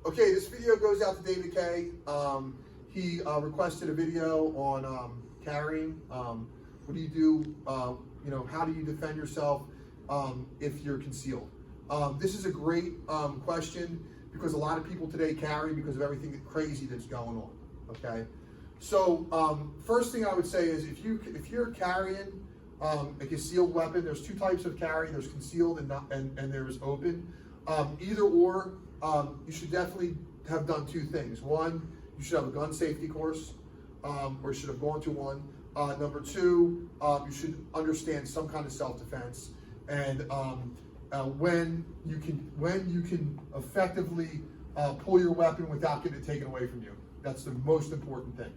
Okay, this video goes out to David K. He requested a video on carrying. What do you do? How do you defend yourself if you're concealed? This is a great question because a lot of people today carry because of everything crazy that's going on. Okay, so first thing I would say is if you're carrying a concealed weapon, there's two types of carry. There's concealed and there's open. Either or, you should definitely have done two things. One, you should have a gun safety course, or you should have gone to one. Number two, you should understand some kind of self-defense, and when you can effectively pull your weapon without getting it taken away from you. That's the most important thing.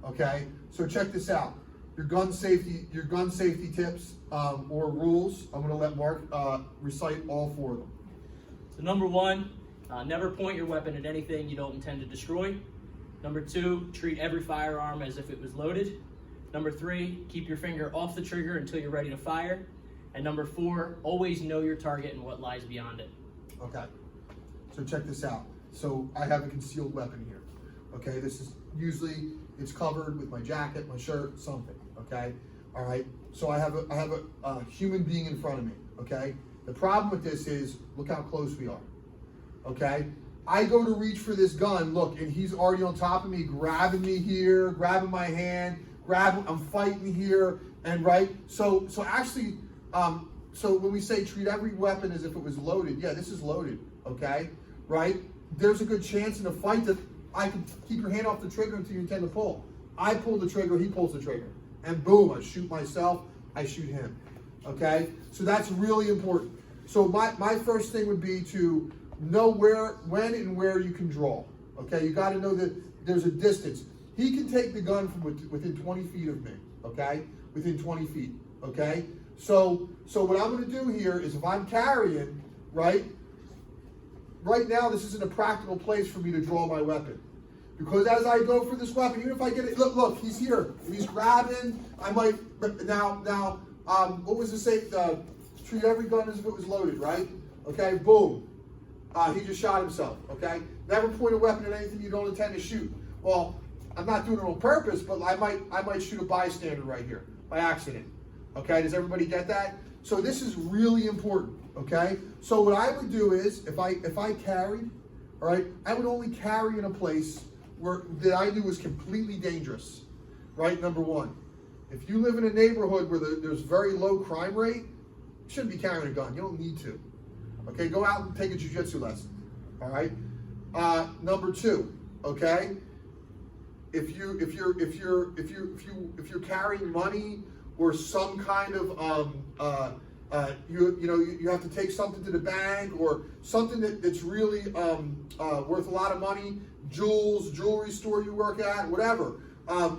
Okay, so check this out. Your gun safety tips or rules. I'm going to let Mark recite all four of them. So number one, never point your weapon at anything you don't intend to destroy. Number two, treat every firearm as if it was loaded. Number three, keep your finger off the trigger until you're ready to fire. And number four, always know your target and what lies beyond it. Okay, so check this out. So I have a concealed weapon here. Okay, this is usually, it's covered with my jacket, my shirt, something. Okay, all right. So I have a human being in front of me. Okay, the problem with this is, look how close we are. Okay, I go to reach for this gun, look, and he's already on top of me, grabbing me here, grabbing my hand, I'm fighting here, and right. So actually, so when we say treat every weapon as if it was loaded, yeah, this is loaded. Okay, right. There's a good chance in a fight that I can keep your hand off the trigger until you intend to pull. I pull the trigger, he pulls the trigger, and boom, I shoot myself, I shoot him. Okay, so that's really important. So my first thing would be to know when and where you can draw. Okay, you got to know that there's a distance. He can take the gun from within 20 feet of me. Okay, within 20 feet. Okay, so what I'm going to do here is if I'm carrying, right now this isn't a practical place for me to draw my weapon. Because as I go for this weapon, even if I get it, look, he's here. If he's grabbing, I might, now, what was the say? Treat every gun as if it was loaded, right? Okay, boom. He just shot himself, okay? Never point a weapon at anything you don't intend to shoot. Well, I'm not doing it on purpose, but I might shoot a bystander right here by accident. Okay, does everybody get that? So this is really important, okay? So what I would do is, if I carried, all right, I would only carry in a place that I knew was completely dangerous, right? Number one, if you live in a neighborhood where there's very low crime rate, you shouldn't be carrying a gun. You don't need to. Okay, go out and take a jiu-jitsu lesson. All right. Number two, okay, if you're carrying money or some kind of you have to take something to the bank or something that's really worth a lot of money, jewelry store you work at, whatever.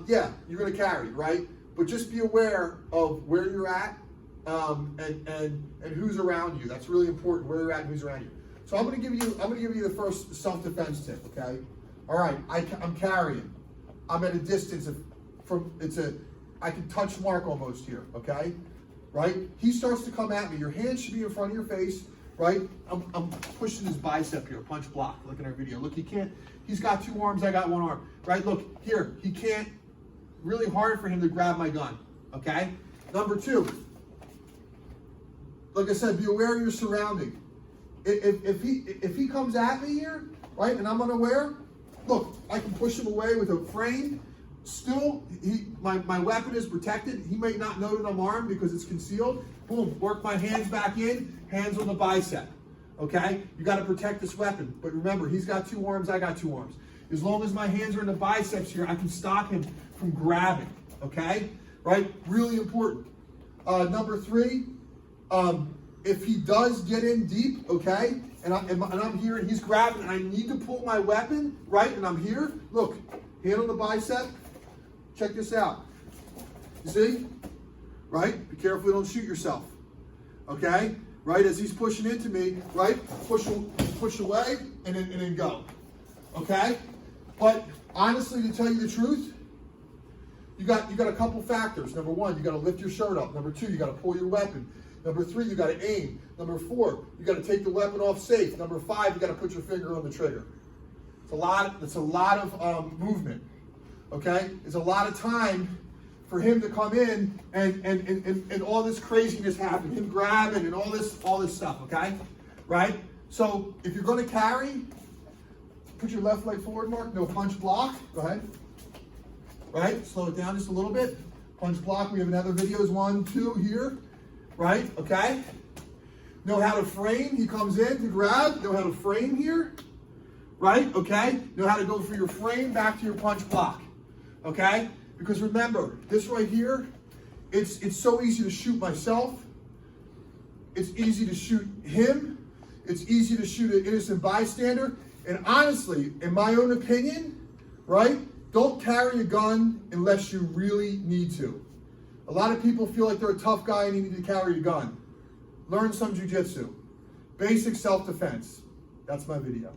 Yeah, you're going to carry, right? But just be aware of where you're at and who's around you. That's really important. Where you're at and who's around you. So I'm going to give you the first self-defense tip. Okay. All right. I'm carrying. I'm at a distance I can touch Mark almost here. Okay. Right? He starts to come at me. Your hand should be in front of your face, right? I'm pushing his bicep here, punch block. Look at our video. Look, he's got two arms, I got one arm, right? Look, here, he can't, really hard for him to grab my gun, okay? Number two, like I said, be aware of your surrounding. If he comes at me here, right, and I'm unaware, look, I can push him away with a frame. Still, my weapon is protected. He may not know that I'm armed because it's concealed. Boom, work my hands back in, hands on the bicep. Okay? You got to protect this weapon. But remember, he's got two arms, I got two arms. As long as my hands are in the biceps here, I can stop him from grabbing. Okay? Right? Really important. Number three, if he does get in deep, okay, and I'm here and he's grabbing and I need to pull my weapon, right, and I'm here, look, hand on the bicep. Check this out. You see? Right? Be careful you don't shoot yourself. Okay? Right? As he's pushing into me, right? Push away and then go. Okay? But honestly, to tell you the truth, you got a couple factors. Number one, you got to lift your shirt up. Number two, you got to pull your weapon. Number three, you got to aim. Number four, you got to take the weapon off safe. Number five, you got to put your finger on the trigger. It's a lot of movement. Okay? It's a lot of time for him to come in and all this craziness happen, him grabbing and all this stuff, okay? Right? So if you're gonna carry, put your left leg forward, Mark, no punch block, go ahead. Right? Slow it down just a little bit. Punch block, we have another videos, 1, 2 here, right? Okay? Know how to frame, he comes in to grab, know how to frame here, right? Okay? Know how to go for your frame back to your punch block, okay? Because remember, this right here, it's so easy to shoot myself. It's easy to shoot him. It's easy to shoot an innocent bystander. And honestly, in my own opinion, right, don't carry a gun unless you really need to. A lot of people feel like they're a tough guy and you need to carry a gun. Learn some jiu-jitsu. Basic self-defense. That's my video.